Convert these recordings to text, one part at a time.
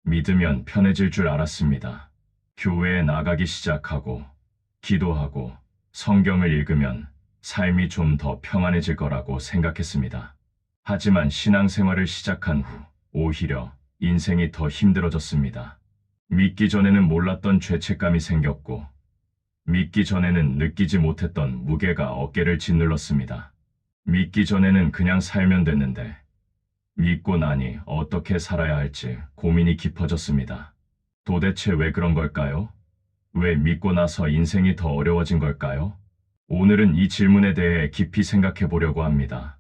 믿으면 편해질 줄 알았습니다. 교회에 나가기 시작하고 기도하고 성경을 읽으면 삶이 좀 더 평안해질 거라고 생각했습니다. 하지만 신앙생활을 시작한 후 오히려 인생이 더 힘들어졌습니다. 믿기 전에는 몰랐던 죄책감이 생겼고 믿기 전에는 느끼지 못했던 무게가 어깨를 짓눌렀습니다. 믿기 전에는 그냥 살면 됐는데 믿고 나니 어떻게 살아야 할지 고민이 깊어졌습니다. 도대체 왜 그런 걸까요? 왜 믿고 나서 인생이 더 어려워진 걸까요? 오늘은 이 질문에 대해 깊이 생각해 보려고 합니다.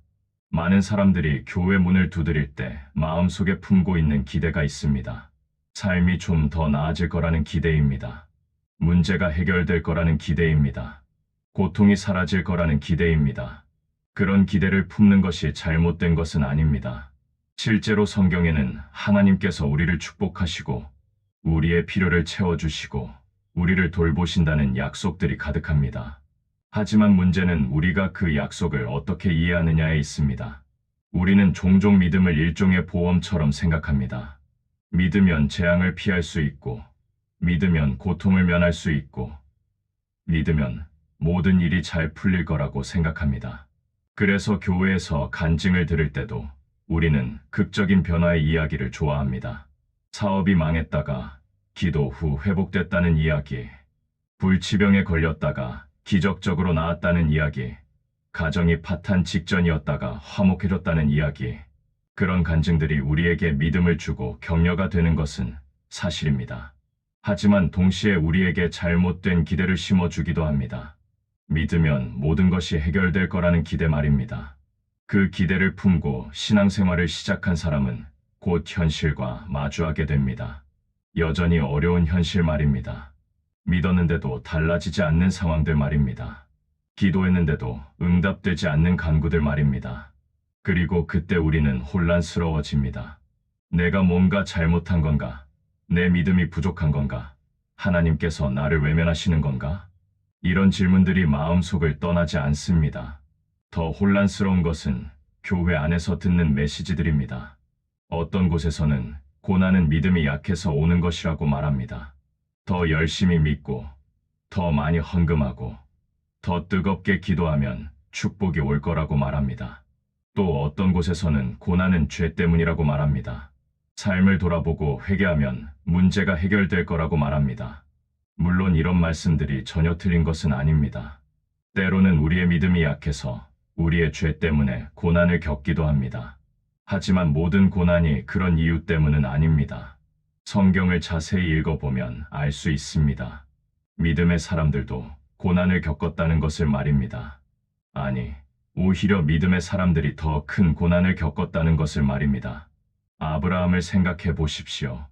많은 사람들이 교회 문을 두드릴 때 마음속에 품고 있는 기대가 있습니다. 삶이 좀 더 나아질 거라는 기대입니다. 문제가 해결될 거라는 기대입니다. 고통이 사라질 거라는 기대입니다. 그런 기대를 품는 것이 잘못된 것은 아닙니다. 실제로 성경에는 하나님께서 우리를 축복하시고 우리의 필요를 채워주시고 우리를 돌보신다는 약속들이 가득합니다. 하지만 문제는 우리가 그 약속을 어떻게 이해하느냐에 있습니다. 우리는 종종 믿음을 일종의 보험처럼 생각합니다. 믿으면 재앙을 피할 수 있고, 믿으면 고통을 면할 수 있고, 믿으면 모든 일이 잘 풀릴 거라고 생각합니다. 그래서 교회에서 간증을 들을 때도 우리는 극적인 변화의 이야기를 좋아합니다. 사업이 망했다가 기도 후 회복됐다는 이야기, 불치병에 걸렸다가 기적적으로 나았다는 이야기, 가정이 파탄 직전이었다가 화목해졌다는 이야기, 그런 간증들이 우리에게 믿음을 주고 격려가 되는 것은 사실입니다. 하지만 동시에 우리에게 잘못된 기대를 심어주기도 합니다. 믿으면 모든 것이 해결될 거라는 기대 말입니다. 그 기대를 품고 신앙생활을 시작한 사람은 곧 현실과 마주하게 됩니다. 여전히 어려운 현실 말입니다. 믿었는데도 달라지지 않는 상황들 말입니다. 기도했는데도 응답되지 않는 간구들 말입니다. 그리고 그때 우리는 혼란스러워집니다. 내가 뭔가 잘못한 건가? 내 믿음이 부족한 건가? 하나님께서 나를 외면하시는 건가? 이런 질문들이 마음속을 떠나지 않습니다. 더 혼란스러운 것은 교회 안에서 듣는 메시지들입니다. 어떤 곳에서는 고난은 믿음이 약해서 오는 것이라고 말합니다. 더 열심히 믿고, 더 많이 헌금하고, 더 뜨겁게 기도하면 축복이 올 거라고 말합니다. 또 어떤 곳에서는 고난은 죄 때문이라고 말합니다. 삶을 돌아보고 회개하면 문제가 해결될 거라고 말합니다. 물론 이런 말씀들이 전혀 틀린 것은 아닙니다. 때로는 우리의 믿음이 약해서 우리의 죄 때문에 고난을 겪기도 합니다. 하지만 모든 고난이 그런 이유 때문은 아닙니다. 성경을 자세히 읽어보면 알 수 있습니다. 믿음의 사람들도 고난을 겪었다는 것을 말입니다. 아니, 오히려 믿음의 사람들이 더 큰 고난을 겪었다는 것을 말입니다. 아브라함을 생각해 보십시오.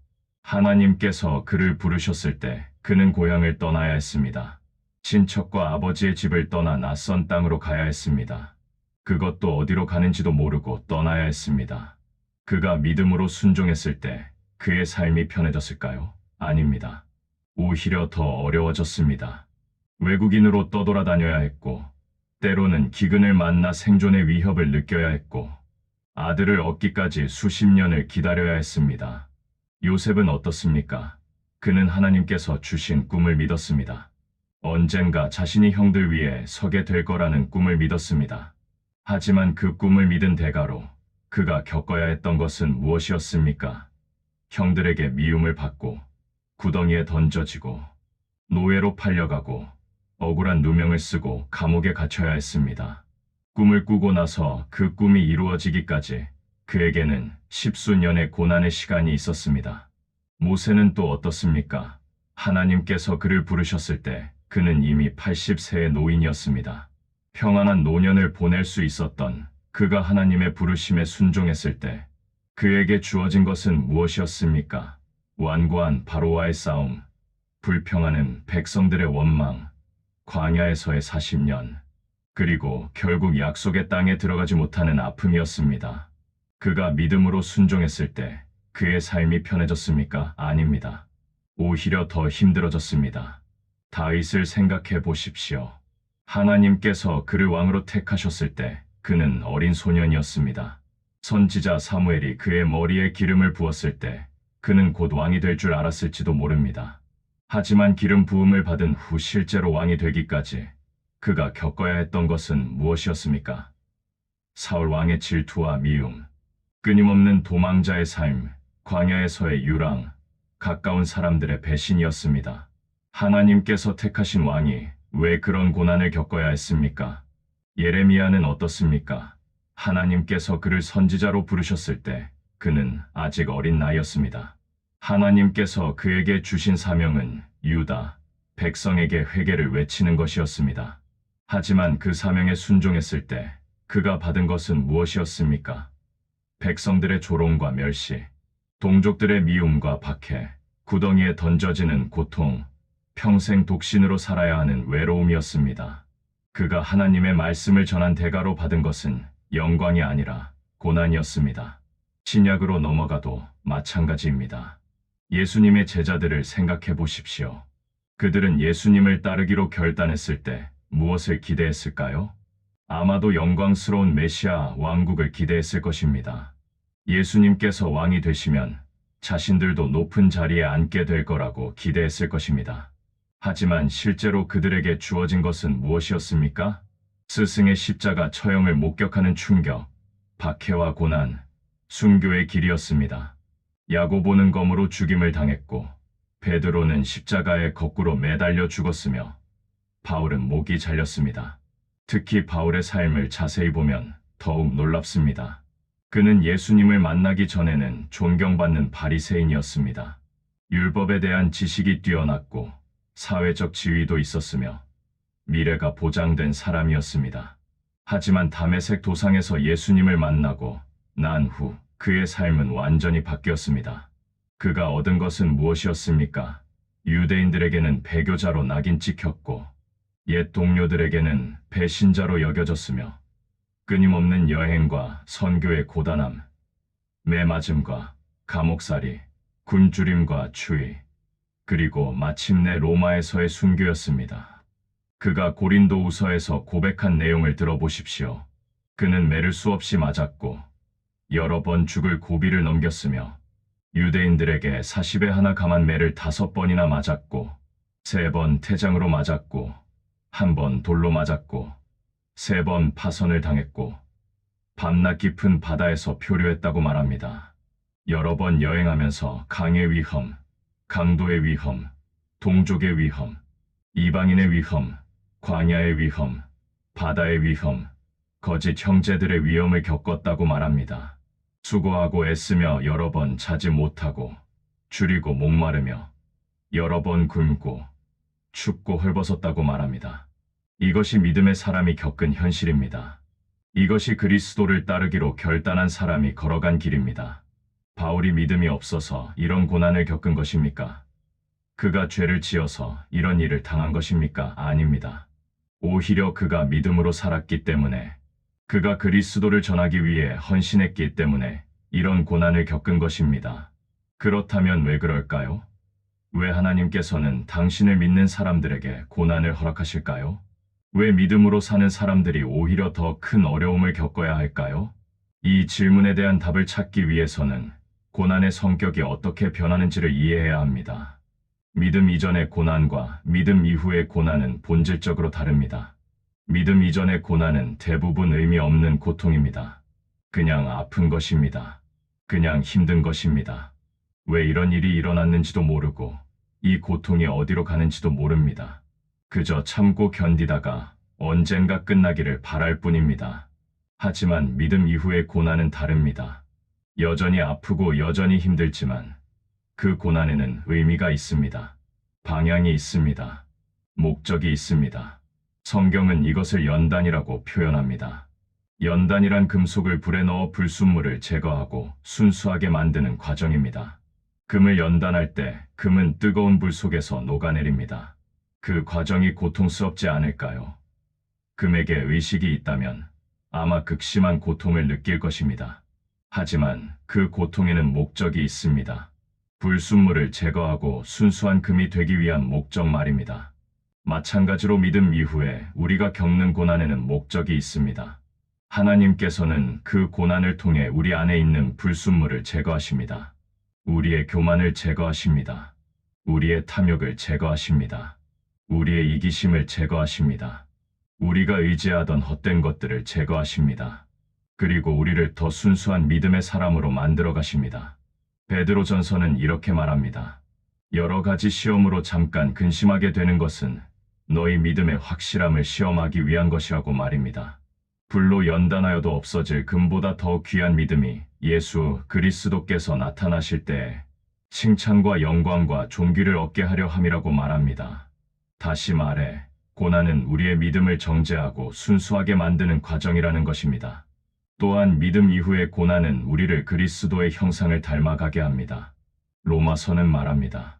하나님께서 그를 부르셨을 때 그는 고향을 떠나야 했습니다. 친척과 아버지의 집을 떠나 낯선 땅으로 가야 했습니다. 그것도 어디로 가는지도 모르고 떠나야 했습니다. 그가 믿음으로 순종했을 때 그의 삶이 편해졌을까요? 아닙니다. 오히려 더 어려워졌습니다. 외국인으로 떠돌아다녀야 했고, 때로는 기근을 만나 생존의 위협을 느껴야 했고, 아들을 얻기까지 수십 년을 기다려야 했습니다. 요셉은 어떻습니까? 그는 하나님께서 주신 꿈을 믿었습니다. 언젠가 자신이 형들 위에 서게 될 거라는 꿈을 믿었습니다. 하지만 그 꿈을 믿은 대가로 그가 겪어야 했던 것은 무엇이었습니까? 형들에게 미움을 받고, 구덩이에 던져지고, 노예로 팔려가고, 억울한 누명을 쓰고 감옥에 갇혀야 했습니다. 꿈을 꾸고 나서 그 꿈이 이루어지기까지 그에게는 십수년의 고난의 시간이 있었습니다. 모세는 또 어떻습니까? 하나님께서 그를 부르셨을 때 그는 이미 80세의 노인이었습니다. 평안한 노년을 보낼 수 있었던 그가 하나님의 부르심에 순종했을 때 그에게 주어진 것은 무엇이었습니까? 완고한 바로와의 싸움, 불평하는 백성들의 원망, 광야에서의 40년, 그리고 결국 약속의 땅에 들어가지 못하는 아픔이었습니다. 그가 믿음으로 순종했을 때 그의 삶이 편해졌습니까? 아닙니다. 오히려 더 힘들어졌습니다. 다윗을 생각해 보십시오. 하나님께서 그를 왕으로 택하셨을 때 그는 어린 소년이었습니다. 선지자 사무엘이 그의 머리에 기름을 부었을 때 그는 곧 왕이 될 줄 알았을지도 모릅니다. 하지만 기름 부음을 받은 후 실제로 왕이 되기까지 그가 겪어야 했던 것은 무엇이었습니까? 사울 왕의 질투와 미움, 끊임없는 도망자의 삶, 광야에서의 유랑, 가까운 사람들의 배신이었습니다. 하나님께서 택하신 왕이 왜 그런 고난을 겪어야 했습니까? 예레미야는 어떻습니까? 하나님께서 그를 선지자로 부르셨을 때 그는 아직 어린 나이였습니다. 하나님께서 그에게 주신 사명은 유다, 백성에게 회개를 외치는 것이었습니다. 하지만 그 사명에 순종했을 때 그가 받은 것은 무엇이었습니까? 백성들의 조롱과 멸시, 동족들의 미움과 박해, 구덩이에 던져지는 고통, 평생 독신으로 살아야 하는 외로움이었습니다. 그가 하나님의 말씀을 전한 대가로 받은 것은 영광이 아니라 고난이었습니다. 신약으로 넘어가도 마찬가지입니다. 예수님의 제자들을 생각해 보십시오. 그들은 예수님을 따르기로 결단했을 때 무엇을 기대했을까요? 아마도 영광스러운 메시아 왕국을 기대했을 것입니다. 예수님께서 왕이 되시면 자신들도 높은 자리에 앉게 될 거라고 기대했을 것입니다. 하지만 실제로 그들에게 주어진 것은 무엇이었습니까? 스승의 십자가 처형을 목격하는 충격, 박해와 고난, 순교의 길이었습니다. 야고보는 검으로 죽임을 당했고 베드로는 십자가에 거꾸로 매달려 죽었으며 바울은 목이 잘렸습니다. 특히 바울의 삶을 자세히 보면 더욱 놀랍습니다. 그는 예수님을 만나기 전에는 존경받는 바리새인이었습니다. 율법에 대한 지식이 뛰어났고 사회적 지위도 있었으며 미래가 보장된 사람이었습니다. 하지만 다메섹 도상에서 예수님을 만나고 난 후 그의 삶은 완전히 바뀌었습니다. 그가 얻은 것은 무엇이었습니까? 유대인들에게는 배교자로 낙인 찍혔고 옛 동료들에게는 배신자로 여겨졌으며 끊임없는 여행과 선교의 고단함, 매맞음과 감옥살이, 굶주림과 추위, 그리고 마침내 로마에서의 순교였습니다. 그가 고린도후서에서 고백한 내용을 들어보십시오. 그는 매를 수없이 맞았고 여러 번 죽을 고비를 넘겼으며 유대인들에게 40에 하나 감한 매를 5번이나 맞았고 3번 태장으로 맞았고 1번 돌로 맞았고 3번 파선을 당했고 밤낮 깊은 바다에서 표류했다고 말합니다. 여러 번 여행하면서 강의 위험, 강도의 위험, 동족의 위험, 이방인의 위험, 광야의 위험, 바다의 위험, 거짓 형제들의 위험을 겪었다고 말합니다. 수고하고 애쓰며 여러 번 자지 못하고 줄이고 목마르며 여러 번 굶고 춥고 헐벗었다고 말합니다. 이것이 믿음의 사람이 겪은 현실입니다. 이것이 그리스도를 따르기로 결단한 사람이 걸어간 길입니다. 바울이 믿음이 없어서 이런 고난을 겪은 것입니까? 그가 죄를 지어서 이런 일을 당한 것입니까? 아닙니다. 오히려 그가 믿음으로 살았기 때문에 그가 그리스도를 전하기 위해 헌신했기 때문에 이런 고난을 겪은 것입니다. 그렇다면 왜 그럴까요? 왜 하나님께서는 당신을 믿는 사람들에게 고난을 허락하실까요? 왜 믿음으로 사는 사람들이 오히려 더 큰 어려움을 겪어야 할까요? 이 질문에 대한 답을 찾기 위해서는 고난의 성격이 어떻게 변하는지를 이해해야 합니다. 믿음 이전의 고난과 믿음 이후의 고난은 본질적으로 다릅니다. 믿음 이전의 고난은 대부분 의미 없는 고통입니다. 그냥 아픈 것입니다. 그냥 힘든 것입니다. 왜 이런 일이 일어났는지도 모르고 이 고통이 어디로 가는지도 모릅니다. 그저 참고 견디다가 언젠가 끝나기를 바랄 뿐입니다. 하지만 믿음 이후의 고난은 다릅니다. 여전히 아프고 여전히 힘들지만 그 고난에는 의미가 있습니다. 방향이 있습니다. 목적이 있습니다. 성경은 이것을 연단이라고 표현합니다. 연단이란 금속을 불에 넣어 불순물을 제거하고 순수하게 만드는 과정입니다. 금을 연단할 때 금은 뜨거운 불 속에서 녹아내립니다. 그 과정이 고통스럽지 않을까요? 금에게 의식이 있다면 아마 극심한 고통을 느낄 것입니다. 하지만 그 고통에는 목적이 있습니다. 불순물을 제거하고 순수한 금이 되기 위한 목적 말입니다. 마찬가지로 믿음 이후에 우리가 겪는 고난에는 목적이 있습니다. 하나님께서는 그 고난을 통해 우리 안에 있는 불순물을 제거하십니다. 우리의 교만을 제거하십니다. 우리의 탐욕을 제거하십니다. 우리의 이기심을 제거하십니다. 우리가 의지하던 헛된 것들을 제거하십니다. 그리고 우리를 더 순수한 믿음의 사람으로 만들어 가십니다. 베드로전서는 이렇게 말합니다. 여러 가지 시험으로 잠깐 근심하게 되는 것은 너희 믿음의 확실함을 시험하기 위한 것이라고 말입니다. 불로 연단하여도 없어질 금보다 더 귀한 믿음이 예수 그리스도께서 나타나실 때에 칭찬과 영광과 존귀를 얻게 하려 함이라고 말합니다. 다시 말해, 고난은 우리의 믿음을 정죄하고 순수하게 만드는 과정이라는 것입니다. 또한 믿음 이후의 고난은 우리를 그리스도의 형상을 닮아가게 합니다. 로마서는 말합니다.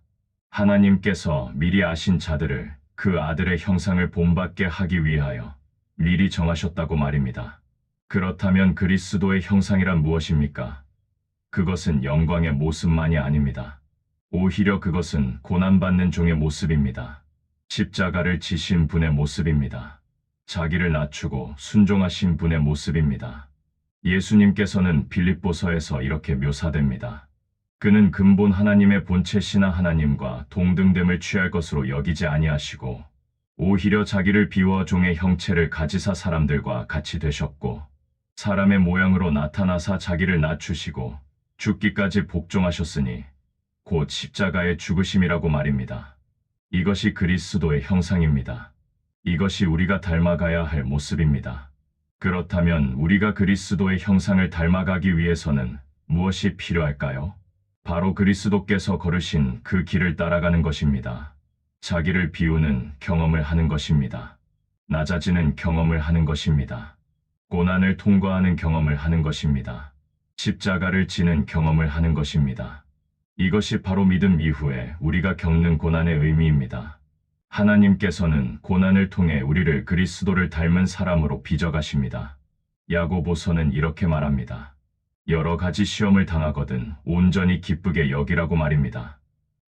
하나님께서 미리 아신 자들을 그 아들의 형상을 본받게 하기 위하여 미리 정하셨다고 말입니다. 그렇다면 그리스도의 형상이란 무엇입니까? 그것은 영광의 모습만이 아닙니다. 오히려 그것은 고난받는 종의 모습입니다. 십자가를 지신 분의 모습입니다. 자기를 낮추고 순종하신 분의 모습입니다. 예수님께서는 빌립보서에서 이렇게 묘사됩니다. 그는 근본 하나님의 본체시나 하나님과 동등됨을 취할 것으로 여기지 아니하시고 오히려 자기를 비워 종의 형체를 가지사 사람들과 같이 되셨고 사람의 모양으로 나타나사 자기를 낮추시고 죽기까지 복종하셨으니 곧 십자가의 죽으심이라고 말입니다. 이것이 그리스도의 형상입니다. 이것이 우리가 닮아가야 할 모습입니다. 그렇다면 우리가 그리스도의 형상을 닮아가기 위해서는 무엇이 필요할까요? 바로 그리스도께서 걸으신 그 길을 따라가는 것입니다. 자기를 비우는 경험을 하는 것입니다. 낮아지는 경험을 하는 것입니다. 고난을 통과하는 경험을 하는 것입니다. 십자가를 지는 경험을 하는 것입니다. 이것이 바로 믿음 이후에 우리가 겪는 고난의 의미입니다. 하나님께서는 고난을 통해 우리를 그리스도를 닮은 사람으로 빚어가십니다. 야고보서는 이렇게 말합니다. 여러 가지 시험을 당하거든 온전히 기쁘게 여기라고 말입니다.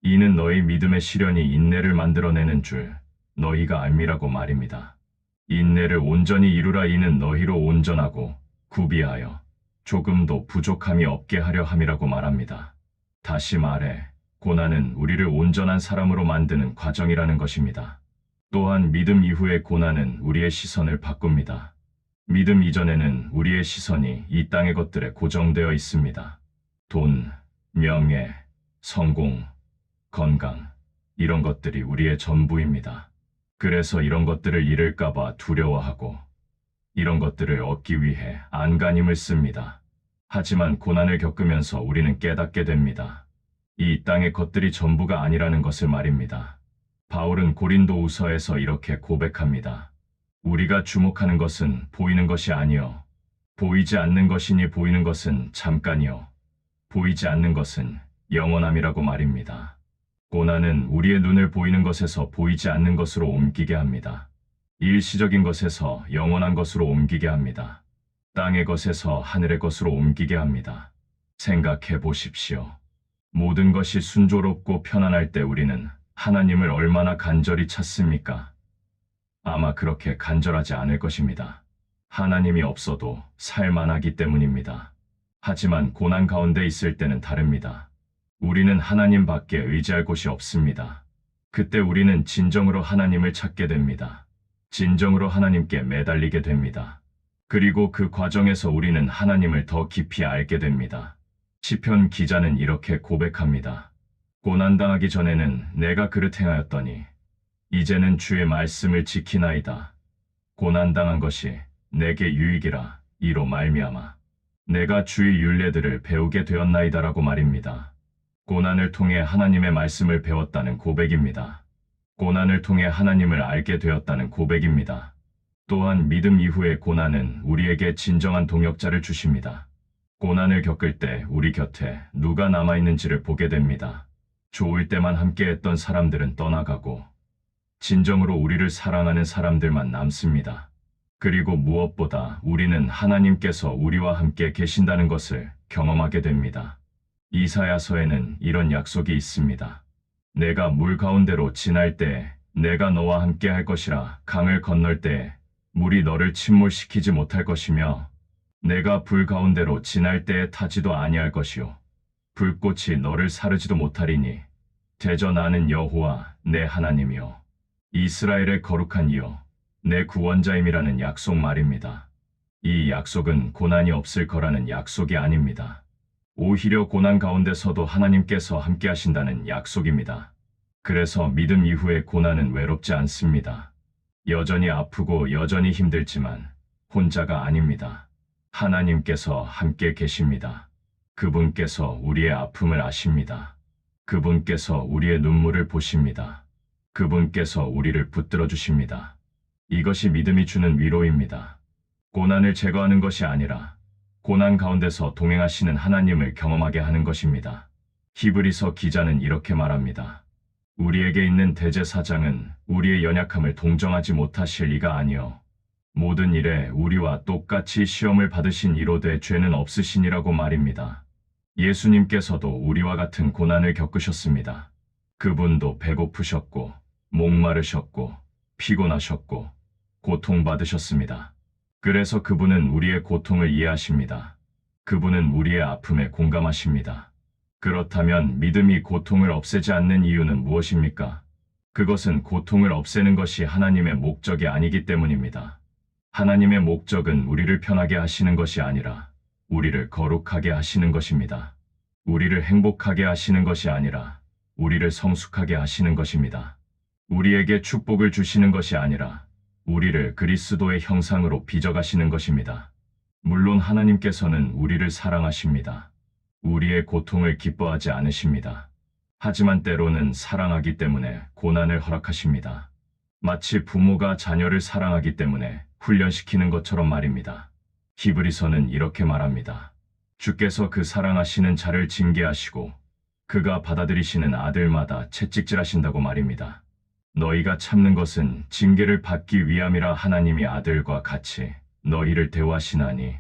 이는 너희 믿음의 시련이 인내를 만들어내는 줄 너희가 알미라고 말입니다. 인내를 온전히 이루라. 이는 너희로 온전하고 구비하여 조금도 부족함이 없게 하려 함이라고 말합니다. 다시 말해 고난은 우리를 온전한 사람으로 만드는 과정이라는 것입니다. 또한 믿음 이후의 고난은 우리의 시선을 바꿉니다. 믿음 이전에는 우리의 시선이 이 땅의 것들에 고정되어 있습니다. 돈, 명예, 성공, 건강, 이런 것들이 우리의 전부입니다. 그래서 이런 것들을 잃을까봐 두려워하고 이런 것들을 얻기 위해 안간힘을 씁니다. 하지만 고난을 겪으면서 우리는 깨닫게 됩니다. 이 땅의 것들이 전부가 아니라는 것을 말입니다. 바울은 고린도후서에서 이렇게 고백합니다. 우리가 주목하는 것은 보이는 것이 아니요 보이지 않는 것이니 보이는 것은 잠깐이요 보이지 않는 것은 영원함이라고 말입니다. 고난은 우리의 눈을 보이는 것에서 보이지 않는 것으로 옮기게 합니다. 일시적인 것에서 영원한 것으로 옮기게 합니다. 땅의 것에서 하늘의 것으로 옮기게 합니다. 생각해 보십시오. 모든 것이 순조롭고 편안할 때 우리는 하나님을 얼마나 간절히 찾습니까? 아마 그렇게 간절하지 않을 것입니다. 하나님이 없어도 살만하기 때문입니다. 하지만 고난 가운데 있을 때는 다릅니다. 우리는 하나님 밖에 의지할 곳이 없습니다. 그때 우리는 진정으로 하나님을 찾게 됩니다. 진정으로 하나님께 매달리게 됩니다. 그리고 그 과정에서 우리는 하나님을 더 깊이 알게 됩니다. 시편 기자는 이렇게 고백합니다. 고난당하기 전에는 내가 그릇 행하였더니 이제는 주의 말씀을 지키나이다. 고난당한 것이 내게 유익이라 이로 말미암아 내가 주의 율례들을 배우게 되었나이다라고 말입니다. 고난을 통해 하나님의 말씀을 배웠다는 고백입니다. 고난을 통해 하나님을 알게 되었다는 고백입니다. 또한 믿음 이후의 고난은 우리에게 진정한 동역자를 주십니다. 고난을 겪을 때 우리 곁에 누가 남아있는지를 보게 됩니다. 좋을 때만 함께했던 사람들은 떠나가고 진정으로 우리를 사랑하는 사람들만 남습니다. 그리고 무엇보다 우리는 하나님께서 우리와 함께 계신다는 것을 경험하게 됩니다. 이사야서에는 이런 약속이 있습니다. 내가 물 가운데로 지날 때에 내가 너와 함께 할 것이라. 강을 건널 때에 물이 너를 침몰시키지 못할 것이며 내가 불 가운데로 지날 때에 타지도 아니할 것이요 불꽃이 너를 사르지도 못하리니 대저 나는 여호와 내 하나님이요 이스라엘의 거룩한 이요 내 구원자임이라는 약속 말입니다. 이 약속은 고난이 없을 거라는 약속이 아닙니다. 오히려 고난 가운데서도 하나님께서 함께 하신다는 약속입니다. 그래서 믿음 이후의 고난은 외롭지 않습니다. 여전히 아프고 여전히 힘들지만 혼자가 아닙니다. 하나님께서 함께 계십니다. 그분께서 우리의 아픔을 아십니다. 그분께서 우리의 눈물을 보십니다. 그분께서 우리를 붙들어 주십니다. 이것이 믿음이 주는 위로입니다. 고난을 제거하는 것이 아니라 고난 가운데서 동행하시는 하나님을 경험하게 하는 것입니다. 히브리서 기자는 이렇게 말합니다. 우리에게 있는 대제사장은 우리의 연약함을 동정하지 못하실 이가 아니요 모든 일에 우리와 똑같이 시험을 받으신 이로되 죄는 없으시니라고 말입니다. 예수님께서도 우리와 같은 고난을 겪으셨습니다. 그분도 배고프셨고 목마르셨고 피곤하셨고 고통받으셨습니다. 그래서 그분은 우리의 고통을 이해하십니다. 그분은 우리의 아픔에 공감하십니다. 그렇다면 믿음이 고통을 없애지 않는 이유는 무엇입니까? 그것은 고통을 없애는 것이 하나님의 목적이 아니기 때문입니다. 하나님의 목적은 우리를 편하게 하시는 것이 아니라 우리를 거룩하게 하시는 것입니다. 우리를 행복하게 하시는 것이 아니라 우리를 성숙하게 하시는 것입니다. 우리에게 축복을 주시는 것이 아니라 우리를 그리스도의 형상으로 빚어가시는 것입니다. 물론 하나님께서는 우리를 사랑하십니다. 우리의 고통을 기뻐하지 않으십니다. 하지만 때로는 사랑하기 때문에 고난을 허락하십니다. 마치 부모가 자녀를 사랑하기 때문에 훈련시키는 것처럼 말입니다. 히브리서는 이렇게 말합니다. 주께서 그 사랑하시는 자를 징계하시고 그가 받아들이시는 아들마다 채찍질하신다고 말입니다. 너희가 참는 것은 징계를 받기 위함이라 하나님이 아들과 같이 너희를 대우하시나니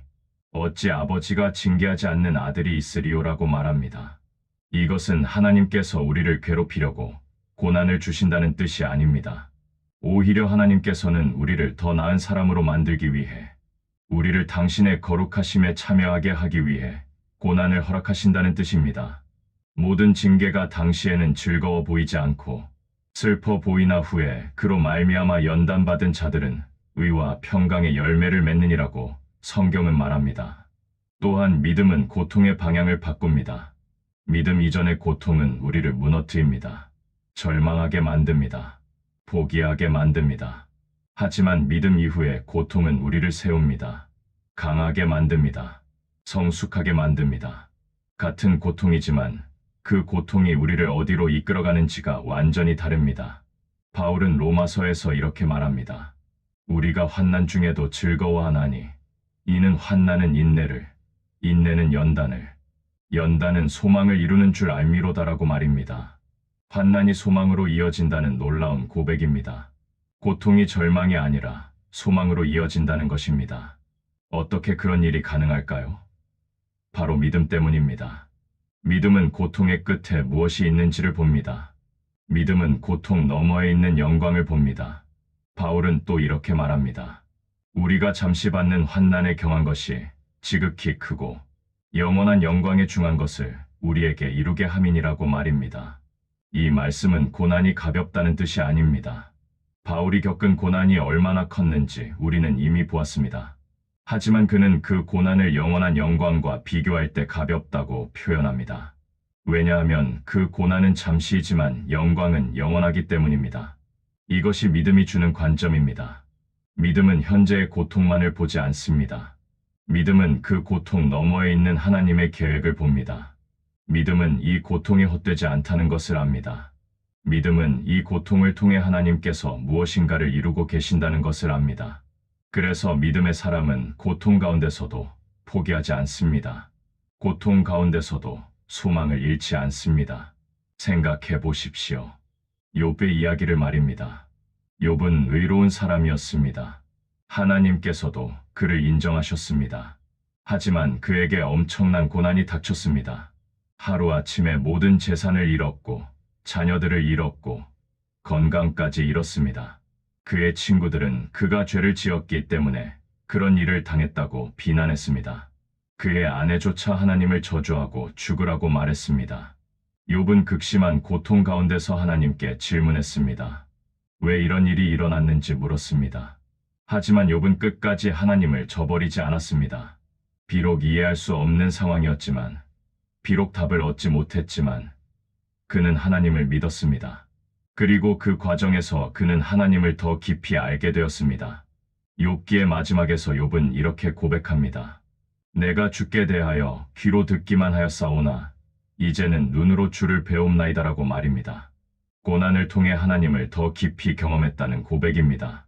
어찌 아버지가 징계하지 않는 아들이 있으리요라고 말합니다. 이것은 하나님께서 우리를 괴롭히려고 고난을 주신다는 뜻이 아닙니다. 오히려 하나님께서는 우리를 더 나은 사람으로 만들기 위해 우리를 당신의 거룩하심에 참여하게 하기 위해 고난을 허락하신다는 뜻입니다. 모든 징계가 당시에는 즐거워 보이지 않고 슬퍼 보이나 후에 그로 말미암아 연단받은 자들은 의와 평강의 열매를 맺느니라고 성경은 말합니다. 또한 믿음은 고통의 방향을 바꿉니다. 믿음 이전의 고통은 우리를 무너뜨립니다. 절망하게 만듭니다. 포기하게 만듭니다. 하지만 믿음 이후의 고통은 우리를 세웁니다. 강하게 만듭니다. 성숙하게 만듭니다. 같은 고통이지만 그 고통이 우리를 어디로 이끌어가는지가 완전히 다릅니다. 바울은 로마서에서 이렇게 말합니다. 우리가 환난 중에도 즐거워하나니 이는 환난은 인내를, 인내는 연단을, 연단은 소망을 이루는 줄 알미로다라고 말입니다. 환난이 소망으로 이어진다는 놀라운 고백입니다. 고통이 절망이 아니라 소망으로 이어진다는 것입니다. 어떻게 그런 일이 가능할까요? 바로 믿음 때문입니다. 믿음은 고통의 끝에 무엇이 있는지를 봅니다. 믿음은 고통 너머에 있는 영광을 봅니다. 바울은 또 이렇게 말합니다. 우리가 잠시 받는 환난에 경한 것이 지극히 크고 영원한 영광에 중한 것을 우리에게 이루게 함이니라고 말입니다. 이 말씀은 고난이 가볍다는 뜻이 아닙니다. 바울이 겪은 고난이 얼마나 컸는지 우리는 이미 보았습니다. 하지만 그는 그 고난을 영원한 영광과 비교할 때 가볍다고 표현합니다. 왜냐하면 그 고난은 잠시이지만 영광은 영원하기 때문입니다. 이것이 믿음이 주는 관점입니다. 믿음은 현재의 고통만을 보지 않습니다. 믿음은 그 고통 너머에 있는 하나님의 계획을 봅니다. 믿음은 이 고통이 헛되지 않다는 것을 압니다. 믿음은 이 고통을 통해 하나님께서 무엇인가를 이루고 계신다는 것을 압니다. 그래서 믿음의 사람은 고통 가운데서도 포기하지 않습니다. 고통 가운데서도 소망을 잃지 않습니다. 생각해 보십시오. 욥의 이야기를 말입니다. 욥은 의로운 사람이었습니다. 하나님께서도 그를 인정하셨습니다. 하지만 그에게 엄청난 고난이 닥쳤습니다. 하루아침에 모든 재산을 잃었고 자녀들을 잃었고 건강까지 잃었습니다. 그의 친구들은 그가 죄를 지었기 때문에 그런 일을 당했다고 비난했습니다. 그의 아내조차 하나님을 저주하고 죽으라고 말했습니다. 욥은 극심한 고통 가운데서 하나님께 질문했습니다. 왜 이런 일이 일어났는지 물었습니다. 하지만 욥은 끝까지 하나님을 저버리지 않았습니다. 비록 이해할 수 없는 상황이었지만, 비록 답을 얻지 못했지만, 그는 하나님을 믿었습니다. 그리고 그 과정에서 그는 하나님을 더 깊이 알게 되었습니다. 욥기의 마지막에서 욥은 이렇게 고백합니다. 내가 주께 대하여 귀로 듣기만 하였사오나 이제는 눈으로 주를 배움나이다라고 말입니다. 고난을 통해 하나님을 더 깊이 경험했다는 고백입니다.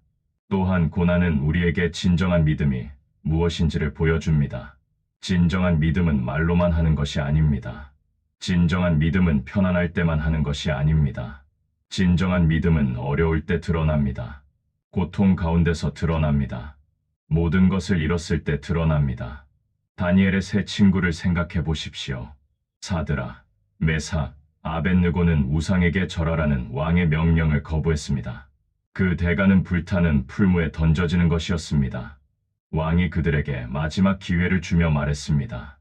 또한 고난은 우리에게 진정한 믿음이 무엇인지를 보여줍니다. 진정한 믿음은 말로만 하는 것이 아닙니다. 진정한 믿음은 편안할 때만 하는 것이 아닙니다. 진정한 믿음은 어려울 때 드러납니다. 고통 가운데서 드러납니다. 모든 것을 잃었을 때 드러납니다. 다니엘의 세 친구를 생각해 보십시오. 사드라, 메삭, 아벳느고는 우상에게 절하라는 왕의 명령을 거부했습니다. 그 대가는 불타는 풀무에 던져지는 것이었습니다. 왕이 그들에게 마지막 기회를 주며 말했습니다.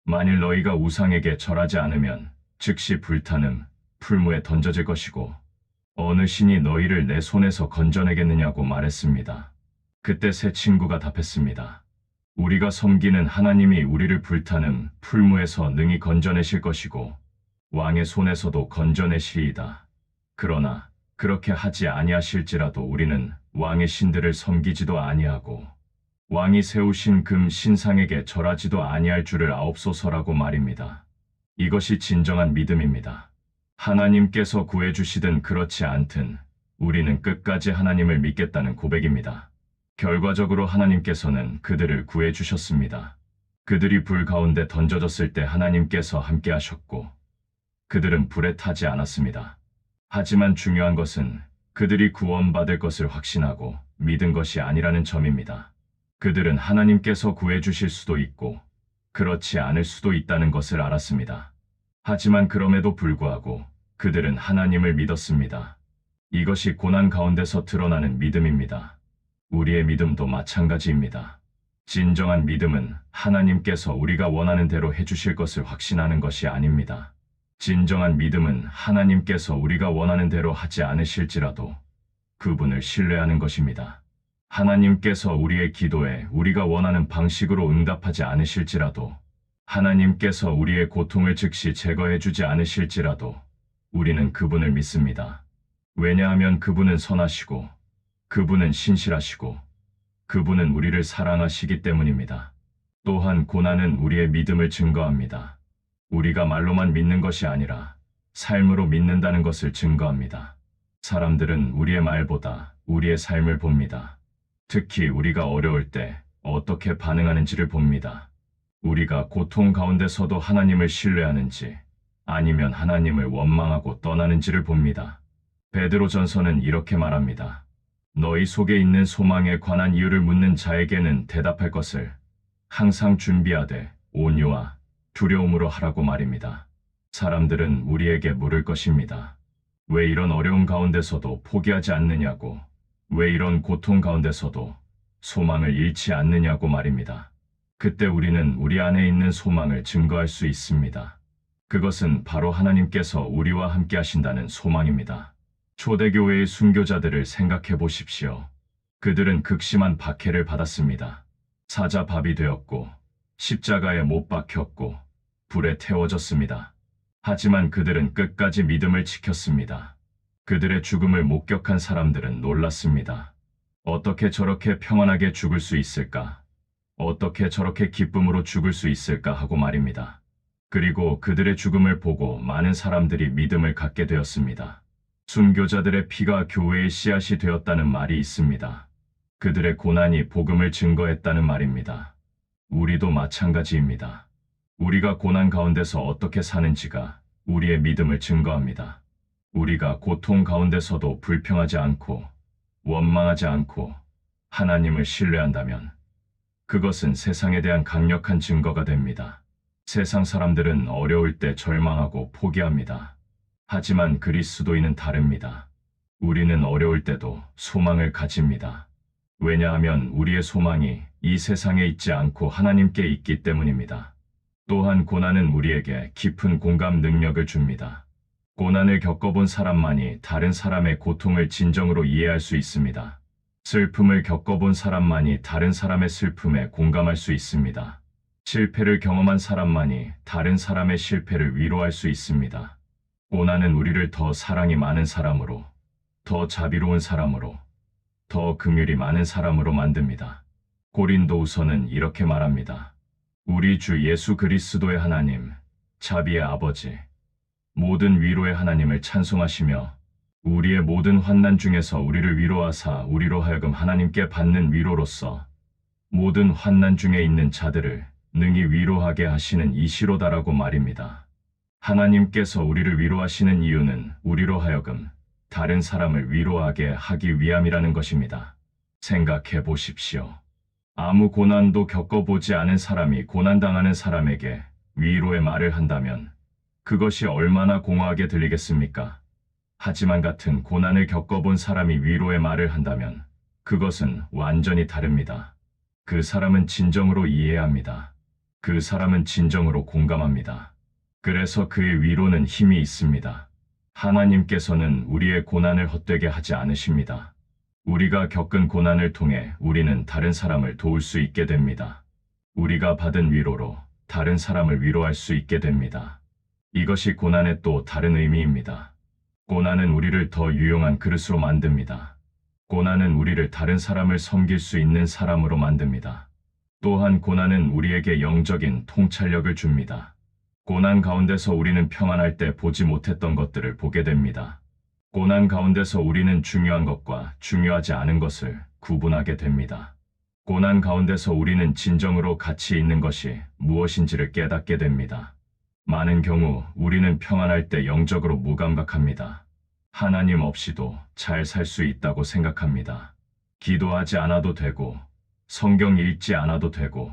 만일 너희가 우상에게 절하지 않으면 즉시 불타는 풀무에 던져질 것이고 어느 신이 너희를 내 손에서 건져내겠느냐고 말했습니다. 그때 세 친구가 답했습니다. 우리가 섬기는 하나님이 우리를 불타는 풀무에서 능히 건져내실 것이고 왕의 손에서도 건져내시리이다. 그러나 그렇게 하지 아니하실지라도 우리는 왕의 신들을 섬기지도 아니하고 왕이 세우신 금 신상에게 절하지도 아니할 줄을 아옵소서라고 말입니다. 이것이 진정한 믿음입니다. 하나님께서 구해주시든 그렇지 않든 우리는 끝까지 하나님을 믿겠다는 고백입니다. 결과적으로 하나님께서는 그들을 구해주셨습니다. 그들이 불 가운데 던져졌을 때 하나님께서 함께하셨고 그들은 불에 타지 않았습니다. 하지만 중요한 것은 그들이 구원받을 것을 확신하고 믿은 것이 아니라는 점입니다. 그들은 하나님께서 구해주실 수도 있고 그렇지 않을 수도 있다는 것을 알았습니다. 하지만 그럼에도 불구하고 그들은 하나님을 믿었습니다. 이것이 고난 가운데서 드러나는 믿음입니다. 우리의 믿음도 마찬가지입니다. 진정한 믿음은 하나님께서 우리가 원하는 대로 해주실 것을 확신하는 것이 아닙니다. 진정한 믿음은 하나님께서 우리가 원하는 대로 하지 않으실지라도 그분을 신뢰하는 것입니다. 하나님께서 우리의 기도에 우리가 원하는 방식으로 응답하지 않으실지라도 하나님께서 우리의 고통을 즉시 제거해 주지 않으실지라도 우리는 그분을 믿습니다. 왜냐하면 그분은 선하시고 그분은 신실하시고 그분은 우리를 사랑하시기 때문입니다. 또한 고난은 우리의 믿음을 증거합니다. 우리가 말로만 믿는 것이 아니라 삶으로 믿는다는 것을 증거합니다. 사람들은 우리의 말보다 우리의 삶을 봅니다. 특히 우리가 어려울 때 어떻게 반응하는지를 봅니다. 우리가 고통 가운데서도 하나님을 신뢰하는지 아니면 하나님을 원망하고 떠나는지를 봅니다. 베드로전서는 이렇게 말합니다. 너희 속에 있는 소망에 관한 이유를 묻는 자에게는 대답할 것을 항상 준비하되 온유와 두려움으로 하라고 말입니다. 사람들은 우리에게 물을 것입니다. 왜 이런 어려움 가운데서도 포기하지 않느냐고, 왜 이런 고통 가운데서도 소망을 잃지 않느냐고 말입니다. 그때 우리는 우리 안에 있는 소망을 증거할 수 있습니다. 그것은 바로 하나님께서 우리와 함께 하신다는 소망입니다. 초대교회의 순교자들을 생각해 보십시오. 그들은 극심한 박해를 받았습니다. 사자밥이 되었고 십자가에 못 박혔고 불에 태워졌습니다. 하지만 그들은 끝까지 믿음을 지켰습니다. 그들의 죽음을 목격한 사람들은 놀랐습니다. 어떻게 저렇게 평안하게 죽을 수 있을까? 어떻게 저렇게 기쁨으로 죽을 수 있을까 하고 말입니다. 그리고 그들의 죽음을 보고 많은 사람들이 믿음을 갖게 되었습니다. 순교자들의 피가 교회의 씨앗이 되었다는 말이 있습니다. 그들의 고난이 복음을 증거했다는 말입니다. 우리도 마찬가지입니다. 우리가 고난 가운데서 어떻게 사는지가 우리의 믿음을 증거합니다. 우리가 고통 가운데서도 불평하지 않고 원망하지 않고 하나님을 신뢰한다면 그것은 세상에 대한 강력한 증거가 됩니다. 세상 사람들은 어려울 때 절망하고 포기합니다. 하지만 그리스도인은 다릅니다. 우리는 어려울 때도 소망을 가집니다. 왜냐하면 우리의 소망이 이 세상에 있지 않고 하나님께 있기 때문입니다. 또한 고난은 우리에게 깊은 공감 능력을 줍니다. 고난을 겪어본 사람만이 다른 사람의 고통을 진정으로 이해할 수 있습니다. 슬픔을 겪어본 사람만이 다른 사람의 슬픔에 공감할 수 있습니다. 실패를 경험한 사람만이 다른 사람의 실패를 위로할 수 있습니다. 고난은 우리를 더 사랑이 많은 사람으로, 더 자비로운 사람으로, 더 긍휼이 많은 사람으로 만듭니다. 고린도후서는 이렇게 말합니다. 우리 주 예수 그리스도의 하나님, 자비의 아버지, 모든 위로의 하나님을 찬송하시며 우리의 모든 환난 중에서 우리를 위로하사 우리로 하여금 하나님께 받는 위로로서 모든 환난 중에 있는 자들을 능히 위로하게 하시는 이시로다라고 말입니다. 하나님께서 우리를 위로하시는 이유는 우리로 하여금 다른 사람을 위로하게 하기 위함이라는 것입니다. 생각해 보십시오. 아무 고난도 겪어보지 않은 사람이 고난당하는 사람에게 위로의 말을 한다면 그것이 얼마나 공허하게 들리겠습니까? 하지만 같은 고난을 겪어본 사람이 위로의 말을 한다면 그것은 완전히 다릅니다. 그 사람은 진정으로 이해합니다. 그 사람은 진정으로 공감합니다. 그래서 그의 위로는 힘이 있습니다. 하나님께서는 우리의 고난을 헛되게 하지 않으십니다. 우리가 겪은 고난을 통해 우리는 다른 사람을 도울 수 있게 됩니다. 우리가 받은 위로로 다른 사람을 위로할 수 있게 됩니다. 이것이 고난의 또 다른 의미입니다. 고난은 우리를 더 유용한 그릇으로 만듭니다. 고난은 우리를 다른 사람을 섬길 수 있는 사람으로 만듭니다. 또한 고난은 우리에게 영적인 통찰력을 줍니다. 고난 가운데서 우리는 평안할 때 보지 못했던 것들을 보게 됩니다. 고난 가운데서 우리는 중요한 것과 중요하지 않은 것을 구분하게 됩니다. 고난 가운데서 우리는 진정으로 가치 있는 것이 무엇인지를 깨닫게 됩니다. 많은 경우 우리는 평안할 때 영적으로 무감각합니다. 하나님 없이도 잘 살 수 있다고 생각합니다. 기도하지 않아도 되고, 성경 읽지 않아도 되고,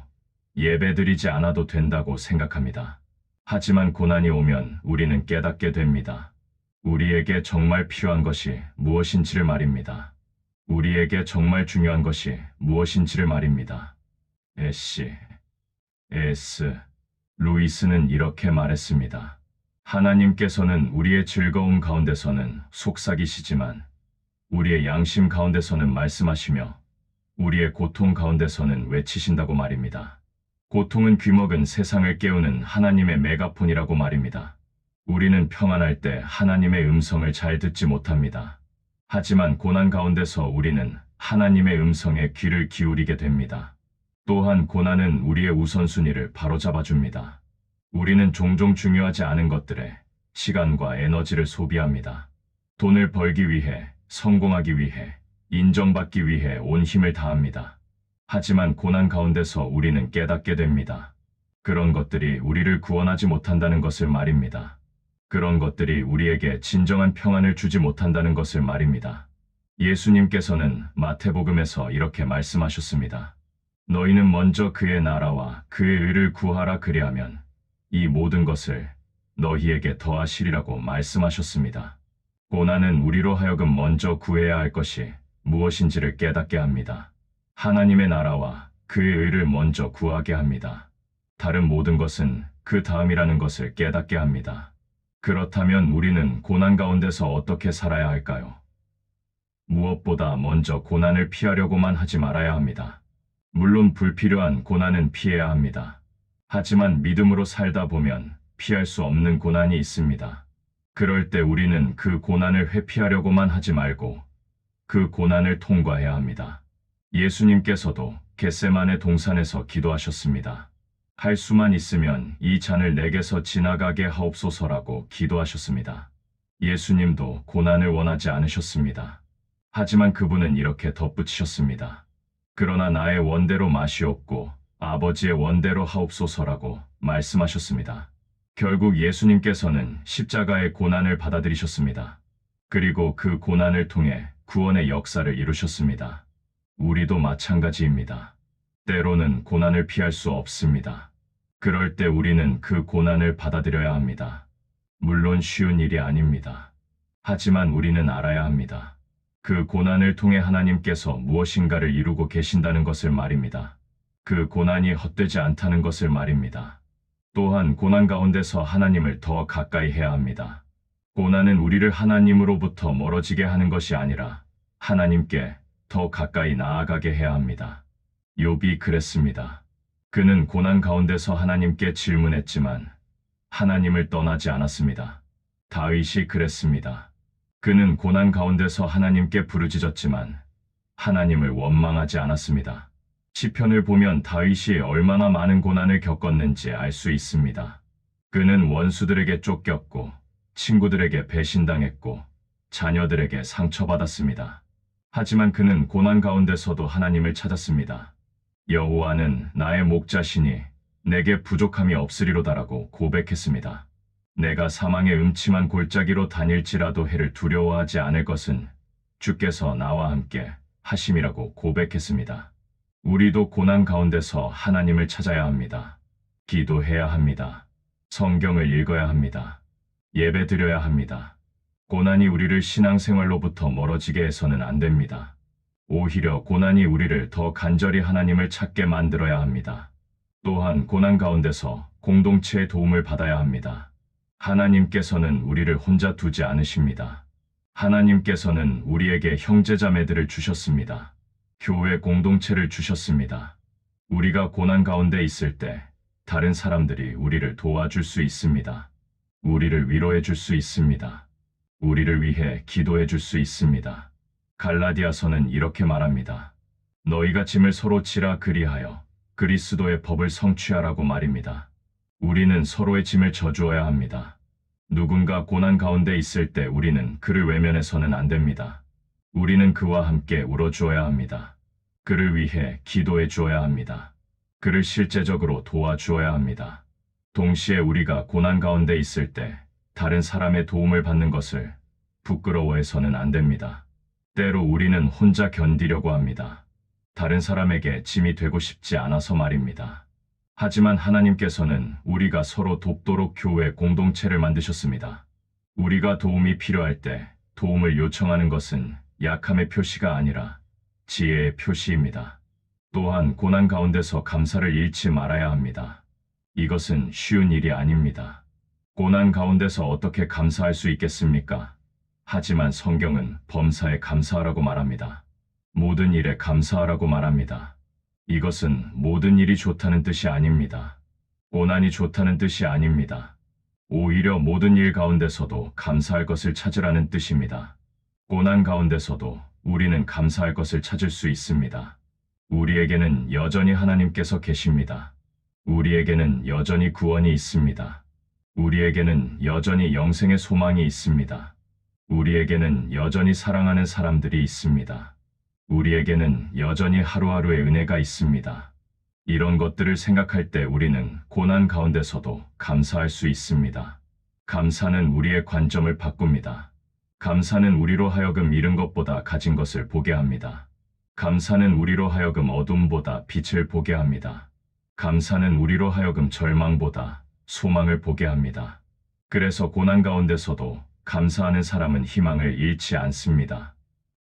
예배드리지 않아도 된다고 생각합니다. 하지만 고난이 오면 우리는 깨닫게 됩니다. 우리에게 정말 필요한 것이 무엇인지를 말입니다. 우리에게 정말 중요한 것이 무엇인지를 말입니다. S. 루이스는 이렇게 말했습니다. 하나님께서는 우리의 즐거움 가운데서는 속삭이시지만 우리의 양심 가운데서는 말씀하시며 우리의 고통 가운데서는 외치신다고 말입니다. 고통은 귀먹은 세상을 깨우는 하나님의 메가폰이라고 말입니다. 우리는 평안할 때 하나님의 음성을 잘 듣지 못합니다. 하지만 고난 가운데서 우리는 하나님의 음성에 귀를 기울이게 됩니다. 또한 고난은 우리의 우선순위를 바로잡아 줍니다. 우리는 종종 중요하지 않은 것들에 시간과 에너지를 소비합니다. 돈을 벌기 위해, 성공하기 위해, 인정받기 위해 온 힘을 다합니다. 하지만 고난 가운데서 우리는 깨닫게 됩니다. 그런 것들이 우리를 구원하지 못한다는 것을 말입니다. 그런 것들이 우리에게 진정한 평안을 주지 못한다는 것을 말입니다. 예수님께서는 마태복음에서 이렇게 말씀하셨습니다. 너희는 먼저 그의 나라와 그의 의를 구하라 그리하면 이 모든 것을 너희에게 더하시리라고 말씀하셨습니다. 고난은 우리로 하여금 먼저 구해야 할 것이 무엇인지를 깨닫게 합니다. 하나님의 나라와 그의 의를 먼저 구하게 합니다. 다른 모든 것은 그 다음이라는 것을 깨닫게 합니다. 그렇다면 우리는 고난 가운데서 어떻게 살아야 할까요? 무엇보다 먼저 고난을 피하려고만 하지 말아야 합니다. 물론 불필요한 고난은 피해야 합니다. 하지만 믿음으로 살다 보면 피할 수 없는 고난이 있습니다. 그럴 때 우리는 그 고난을 회피하려고만 하지 말고 그 고난을 통과해야 합니다. 예수님께서도 겟세마네 동산에서 기도하셨습니다. 할 수만 있으면 이 잔을 내게서 지나가게 하옵소서라고 기도하셨습니다. 예수님도 고난을 원하지 않으셨습니다. 하지만 그분은 이렇게 덧붙이셨습니다. 그러나 나의 원대로 마시옵고 아버지의 원대로 하옵소서라고 말씀하셨습니다. 결국 예수님께서는 십자가의 고난을 받아들이셨습니다. 그리고 그 고난을 통해 구원의 역사를 이루셨습니다. 우리도 마찬가지입니다. 때로는 고난을 피할 수 없습니다. 그럴 때 우리는 그 고난을 받아들여야 합니다. 물론 쉬운 일이 아닙니다. 하지만 우리는 알아야 합니다. 그 고난을 통해 하나님께서 무엇인가를 이루고 계신다는 것을 말입니다. 그 고난이 헛되지 않다는 것을 말입니다. 또한 고난 가운데서 하나님을 더 가까이 해야 합니다. 고난은 우리를 하나님으로부터 멀어지게 하는 것이 아니라 하나님께 더 가까이 나아가게 해야 합니다. 욥이 그랬습니다. 그는 고난 가운데서 하나님께 질문했지만 하나님을 떠나지 않았습니다. 다윗이 그랬습니다. 그는 고난 가운데서 하나님께 부르짖었지만 하나님을 원망하지 않았습니다. 시편을 보면 다윗이 얼마나 많은 고난을 겪었는지 알 수 있습니다. 그는 원수들에게 쫓겼고 친구들에게 배신당했고 자녀들에게 상처받았습니다. 하지만 그는 고난 가운데서도 하나님을 찾았습니다. 여호와는 나의 목자시니 내게 부족함이 없으리로다라고 고백했습니다. 내가 사망의 음침한 골짜기로 다닐지라도 해를 두려워하지 않을 것은 주께서 나와 함께 하심이라고 고백했습니다. 우리도 고난 가운데서 하나님을 찾아야 합니다. 기도해야 합니다. 성경을 읽어야 합니다. 예배드려야 합니다. 고난이 우리를 신앙생활로부터 멀어지게 해서는 안 됩니다. 오히려 고난이 우리를 더 간절히 하나님을 찾게 만들어야 합니다. 또한 고난 가운데서 공동체의 도움을 받아야 합니다. 하나님께서는 우리를 혼자 두지 않으십니다. 하나님께서는 우리에게 형제자매들을 주셨습니다. 교회 공동체를 주셨습니다. 우리가 고난 가운데 있을 때 다른 사람들이 우리를 도와줄 수 있습니다. 우리를 위로해 줄 수 있습니다. 우리를 위해 기도해 줄 수 있습니다. 갈라디아서는 이렇게 말합니다. 너희가 짐을 서로 지라 그리하여 그리스도의 법을 성취하라고 말입니다. 우리는 서로의 짐을 져주어야 합니다. 누군가 고난 가운데 있을 때 우리는 그를 외면해서는 안 됩니다. 우리는 그와 함께 울어주어야 합니다. 그를 위해 기도해 주어야 합니다. 그를 실제적으로 도와주어야 합니다. 동시에 우리가 고난 가운데 있을 때 다른 사람의 도움을 받는 것을 부끄러워해서는 안 됩니다. 때로 우리는 혼자 견디려고 합니다. 다른 사람에게 짐이 되고 싶지 않아서 말입니다. 하지만 하나님께서는 우리가 서로 돕도록 교회 공동체를 만드셨습니다. 우리가 도움이 필요할 때 도움을 요청하는 것은 약함의 표시가 아니라 지혜의 표시입니다. 또한 고난 가운데서 감사를 잃지 말아야 합니다. 이것은 쉬운 일이 아닙니다. 고난 가운데서 어떻게 감사할 수 있겠습니까? 하지만 성경은 범사에 감사하라고 말합니다. 모든 일에 감사하라고 말합니다. 이것은 모든 일이 좋다는 뜻이 아닙니다. 고난이 좋다는 뜻이 아닙니다. 오히려 모든 일 가운데서도 감사할 것을 찾으라는 뜻입니다. 고난 가운데서도 우리는 감사할 것을 찾을 수 있습니다. 우리에게는 여전히 하나님께서 계십니다. 우리에게는 여전히 구원이 있습니다. 우리에게는 여전히 영생의 소망이 있습니다. 우리에게는 여전히 사랑하는 사람들이 있습니다. 우리에게는 여전히 하루하루의 은혜가 있습니다. 이런 것들을 생각할 때 우리는 고난 가운데서도 감사할 수 있습니다. 감사는 우리의 관점을 바꿉니다. 감사는 우리로 하여금 잃은 것보다 가진 것을 보게 합니다. 감사는 우리로 하여금 어둠보다 빛을 보게 합니다. 감사는 우리로 하여금 절망보다 소망을 보게 합니다. 그래서 고난 가운데서도 감사하는 사람은 희망을 잃지 않습니다.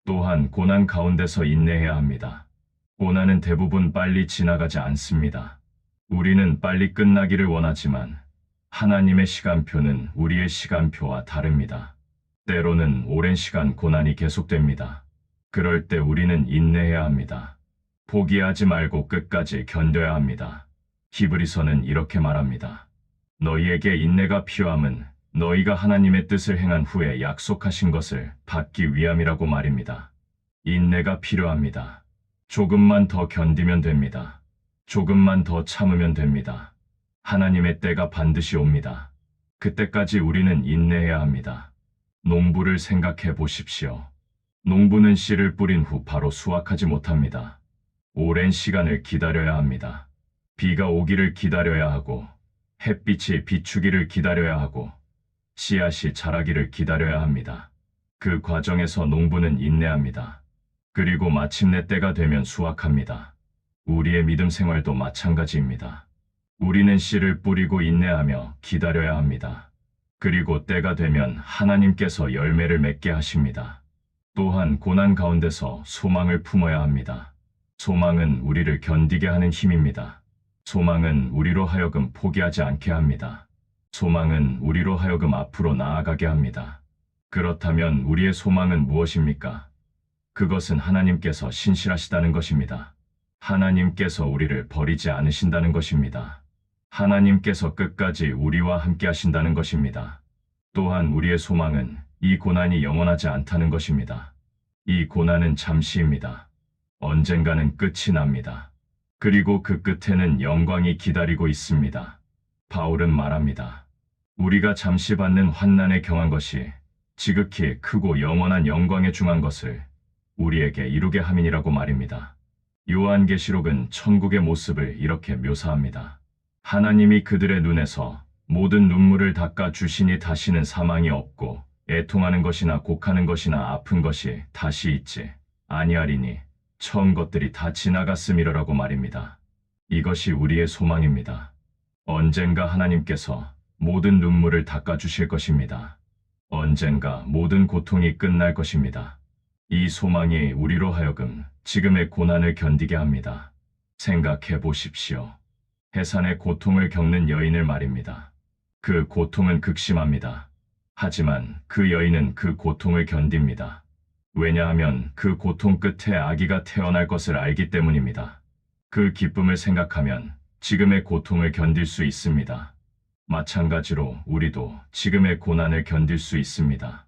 또한 고난 가운데서 인내해야 합니다. 고난은 대부분 빨리 지나가지 않습니다. 우리는 빨리 끝나기를 원하지만 하나님의 시간표는 우리의 시간표와 다릅니다. 때로는 오랜 시간 고난이 계속됩니다. 그럴 때 우리는 인내해야 합니다. 포기하지 말고 끝까지 견뎌야 합니다. 히브리서는 이렇게 말합니다. 너희에게 인내가 필요함은 너희가 하나님의 뜻을 행한 후에 약속하신 것을 받기 위함이라고 말입니다. 인내가 필요합니다. 조금만 더 견디면 됩니다. 조금만 더 참으면 됩니다. 하나님의 때가 반드시 옵니다. 그때까지 우리는 인내해야 합니다. 농부를 생각해 보십시오. 농부는 씨를 뿌린 후 바로 수확하지 못합니다. 오랜 시간을 기다려야 합니다. 비가 오기를 기다려야 하고 햇빛이 비추기를 기다려야 하고 씨앗이 자라기를 기다려야 합니다. 그 과정에서 농부는 인내합니다. 그리고 마침내 때가 되면 수확합니다. 우리의 믿음 생활도 마찬가지입니다. 우리는 씨를 뿌리고 인내하며 기다려야 합니다. 그리고 때가 되면 하나님께서 열매를 맺게 하십니다. 또한 고난 가운데서 소망을 품어야 합니다. 소망은 우리를 견디게 하는 힘입니다. 소망은 우리로 하여금 포기하지 않게 합니다. 소망은 우리로 하여금 앞으로 나아가게 합니다. 그렇다면 우리의 소망은 무엇입니까? 그것은 하나님께서 신실하시다는 것입니다. 하나님께서 우리를 버리지 않으신다는 것입니다. 하나님께서 끝까지 우리와 함께 하신다는 것입니다. 또한 우리의 소망은 이 고난이 영원하지 않다는 것입니다. 이 고난은 잠시입니다. 언젠가는 끝이 납니다. 그리고 그 끝에는 영광이 기다리고 있습니다. 바울은 말합니다. 우리가 잠시 받는 환난에 경한 것이 지극히 크고 영원한 영광에 중한 것을 우리에게 이루게 함이니라고 말입니다. 요한계시록은 천국의 모습을 이렇게 묘사합니다. 하나님이 그들의 눈에서 모든 눈물을 닦아 주시니 다시는 사망이 없고 애통하는 것이나 곡하는 것이나 아픈 것이 다시 있지 아니하리니 처음 것들이 다 지나갔음이라고 말입니다. 이것이 우리의 소망입니다. 언젠가 하나님께서 모든 눈물을 닦아 주실 것입니다. 언젠가 모든 고통이 끝날 것입니다. 이 소망이 우리로 하여금 지금의 고난을 견디게 합니다. 생각해 보십시오. 해산의 고통을 겪는 여인을 말입니다. 그 고통은 극심합니다. 하지만 그 여인은 그 고통을 견딥니다. 왜냐하면 그 고통 끝에 아기가 태어날 것을 알기 때문입니다. 그 기쁨을 생각하면 지금의 고통을 견딜 수 있습니다. 마찬가지로 우리도 지금의 고난을 견딜 수 있습니다.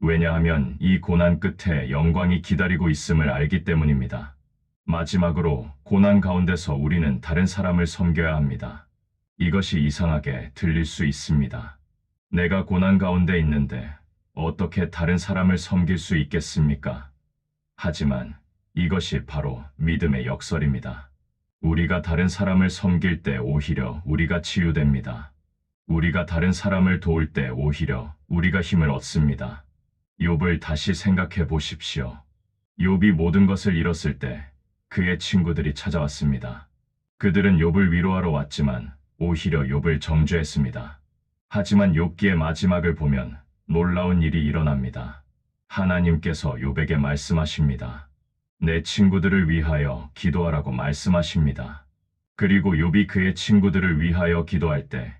왜냐하면 이 고난 끝에 영광이 기다리고 있음을 알기 때문입니다. 마지막으로 고난 가운데서 우리는 다른 사람을 섬겨야 합니다. 이것이 이상하게 들릴 수 있습니다. 내가 고난 가운데 있는데 어떻게 다른 사람을 섬길 수 있겠습니까? 하지만 이것이 바로 믿음의 역설입니다. 우리가 다른 사람을 섬길 때 오히려 우리가 치유됩니다. 우리가 다른 사람을 도울 때 오히려 우리가 힘을 얻습니다. 욥을 다시 생각해 보십시오. 욥이 모든 것을 잃었을 때 그의 친구들이 찾아왔습니다. 그들은 욥을 위로하러 왔지만 오히려 욥을 정죄했습니다. 하지만 욥기의 마지막을 보면 놀라운 일이 일어납니다. 하나님께서 욥에게 말씀하십니다. 내 친구들을 위하여 기도하라고 말씀하십니다. 그리고 욥이 그의 친구들을 위하여 기도할 때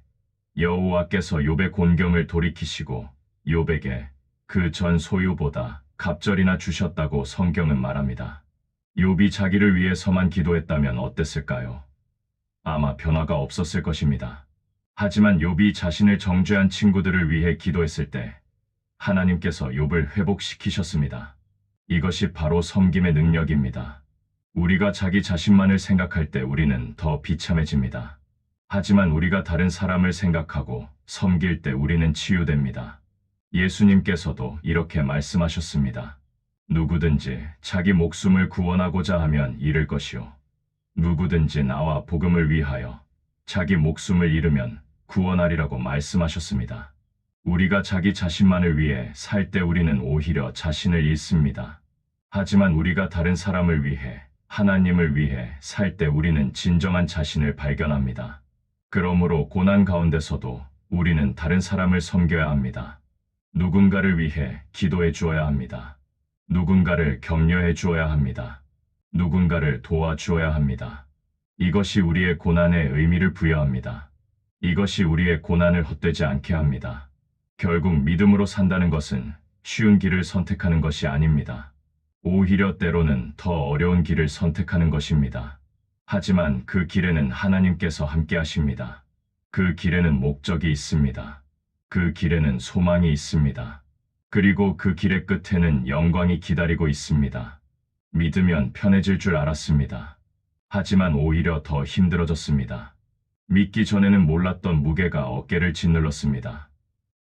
여호와께서 욥의 곤경을 돌이키시고 욥에게 그 전 소유보다 갑절이나 주셨다고 성경은 말합니다. 욥이 자기를 위해서만 기도했다면 어땠을까요? 아마 변화가 없었을 것입니다. 하지만 욥이 자신을 정죄한 친구들을 위해 기도했을 때 하나님께서 욥을 회복시키셨습니다. 이것이 바로 섬김의 능력입니다. 우리가 자기 자신만을 생각할 때 우리는 더 비참해집니다. 하지만 우리가 다른 사람을 생각하고 섬길 때 우리는 치유됩니다. 예수님께서도 이렇게 말씀하셨습니다. 누구든지 자기 목숨을 구원하고자 하면 잃을 것이요. 누구든지 나와 복음을 위하여 자기 목숨을 잃으면 구원하리라고 말씀하셨습니다. 우리가 자기 자신만을 위해 살 때 우리는 오히려 자신을 잃습니다. 하지만 우리가 다른 사람을 위해, 하나님을 위해 살 때 우리는 진정한 자신을 발견합니다. 그러므로 고난 가운데서도 우리는 다른 사람을 섬겨야 합니다. 누군가를 위해 기도해 주어야 합니다. 누군가를 격려해 주어야 합니다. 누군가를 도와주어야 합니다. 이것이 우리의 고난에 의미를 부여합니다. 이것이 우리의 고난을 헛되지 않게 합니다. 결국 믿음으로 산다는 것은 쉬운 길을 선택하는 것이 아닙니다. 오히려 때로는 더 어려운 길을 선택하는 것입니다. 하지만 그 길에는 하나님께서 함께 하십니다. 그 길에는 목적이 있습니다. 그 길에는 소망이 있습니다. 그리고 그 길의 끝에는 영광이 기다리고 있습니다. 믿으면 편해질 줄 알았습니다. 하지만 오히려 더 힘들어졌습니다. 믿기 전에는 몰랐던 무게가 어깨를 짓눌렀습니다.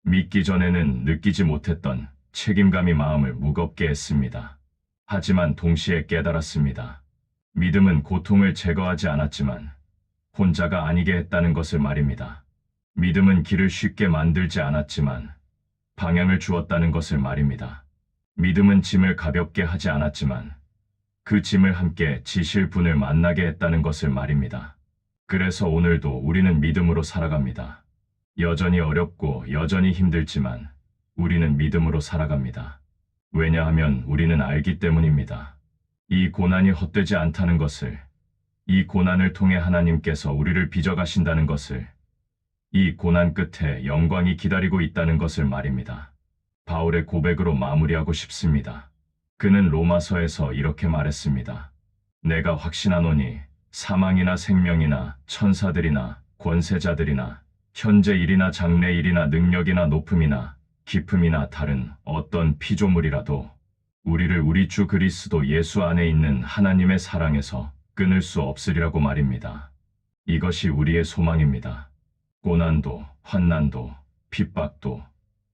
믿기 전에는 느끼지 못했던 책임감이 마음을 무겁게 했습니다. 하지만 동시에 깨달았습니다. 믿음은 고통을 제거하지 않았지만 혼자가 아니게 했다는 것을 말입니다. 믿음은 길을 쉽게 만들지 않았지만 방향을 주었다는 것을 말입니다. 믿음은 짐을 가볍게 하지 않았지만 그 짐을 함께 지실 분을 만나게 했다는 것을 말입니다. 그래서 오늘도 우리는 믿음으로 살아갑니다. 여전히 어렵고 여전히 힘들지만 우리는 믿음으로 살아갑니다. 왜냐하면 우리는 알기 때문입니다. 이 고난이 헛되지 않다는 것을, 이 고난을 통해 하나님께서 우리를 빚어가신다는 것을, 이 고난 끝에 영광이 기다리고 있다는 것을 말입니다. 바울의 고백으로 마무리하고 싶습니다. 그는 로마서에서 이렇게 말했습니다. 내가 확신하노니 사망이나 생명이나 천사들이나 권세자들이나 현재 일이나 장래 일이나 능력이나 높음이나 깊음이나 다른 어떤 피조물이라도 우리를 우리 주 그리스도 예수 안에 있는 하나님의 사랑에서 끊을 수 없으리라고 말입니다. 이것이 우리의 소망입니다. 고난도, 환난도, 핍박도,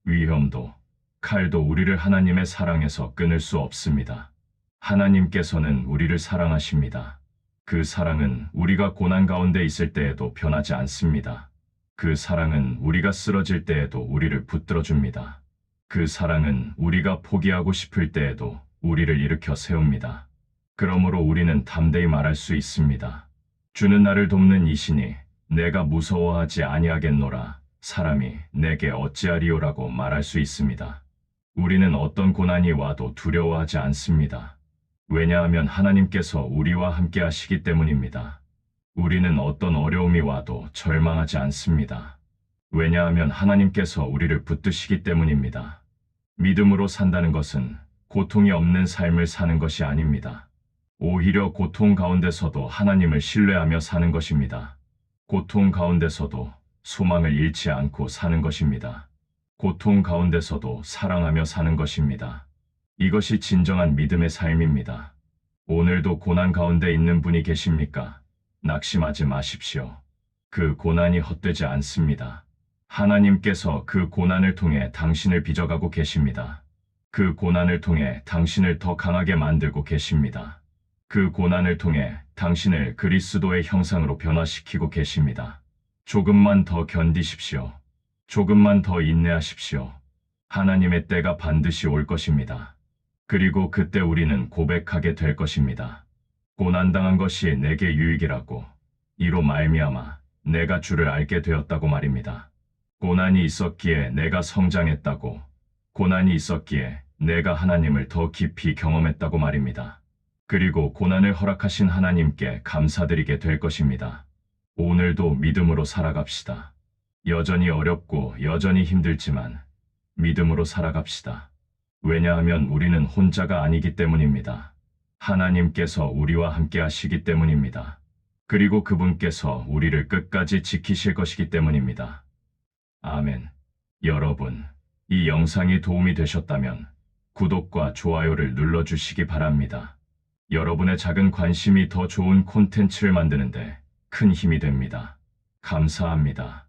위험도, 칼도 우리를 하나님의 사랑에서 끊을 수 없습니다. 하나님께서는 우리를 사랑하십니다. 그 사랑은 우리가 고난 가운데 있을 때에도 변하지 않습니다. 그 사랑은 우리가 쓰러질 때에도 우리를 붙들어줍니다. 그 사랑은 우리가 포기하고 싶을 때에도 우리를 일으켜 세웁니다. 그러므로 우리는 담대히 말할 수 있습니다. 주는 나를 돕는 이시니 내가 무서워하지 아니하겠노라. 사람이 내게 어찌하리요라고 말할 수 있습니다. 우리는 어떤 고난이 와도 두려워하지 않습니다. 왜냐하면 하나님께서 우리와 함께 하시기 때문입니다. 우리는 어떤 어려움이 와도 절망하지 않습니다. 왜냐하면 하나님께서 우리를 붙드시기 때문입니다. 믿음으로 산다는 것은 고통이 없는 삶을 사는 것이 아닙니다. 오히려 고통 가운데서도 하나님을 신뢰하며 사는 것입니다. 고통 가운데서도 소망을 잃지 않고 사는 것입니다. 고통 가운데서도 사랑하며 사는 것입니다. 이것이 진정한 믿음의 삶입니다. 오늘도 고난 가운데 있는 분이 계십니까? 낙심하지 마십시오. 그 고난이 헛되지 않습니다. 하나님께서 그 고난을 통해 당신을 빚어가고 계십니다. 그 고난을 통해 당신을 더 강하게 만들고 계십니다. 그 고난을 통해 당신을 그리스도의 형상으로 변화시키고 계십니다. 조금만 더 견디십시오. 조금만 더 인내하십시오. 하나님의 때가 반드시 올 것입니다. 그리고 그때 우리는 고백하게 될 것입니다. 고난당한 것이 내게 유익이라고, 이로 말미암아 내가 주를 알게 되었다고 말입니다. 고난이 있었기에 내가 성장했다고, 고난이 있었기에 내가 하나님을 더 깊이 경험했다고 말입니다. 그리고 고난을 허락하신 하나님께 감사드리게 될 것입니다. 오늘도 믿음으로 살아갑시다. 여전히 어렵고 여전히 힘들지만 믿음으로 살아갑시다. 왜냐하면 우리는 혼자가 아니기 때문입니다. 하나님께서 우리와 함께 하시기 때문입니다. 그리고 그분께서 우리를 끝까지 지키실 것이기 때문입니다. 아멘. 여러분, 이 영상이 도움이 되셨다면 구독과 좋아요를 눌러주시기 바랍니다. 여러분의 작은 관심이 더 좋은 콘텐츠를 만드는데 큰 힘이 됩니다. 감사합니다.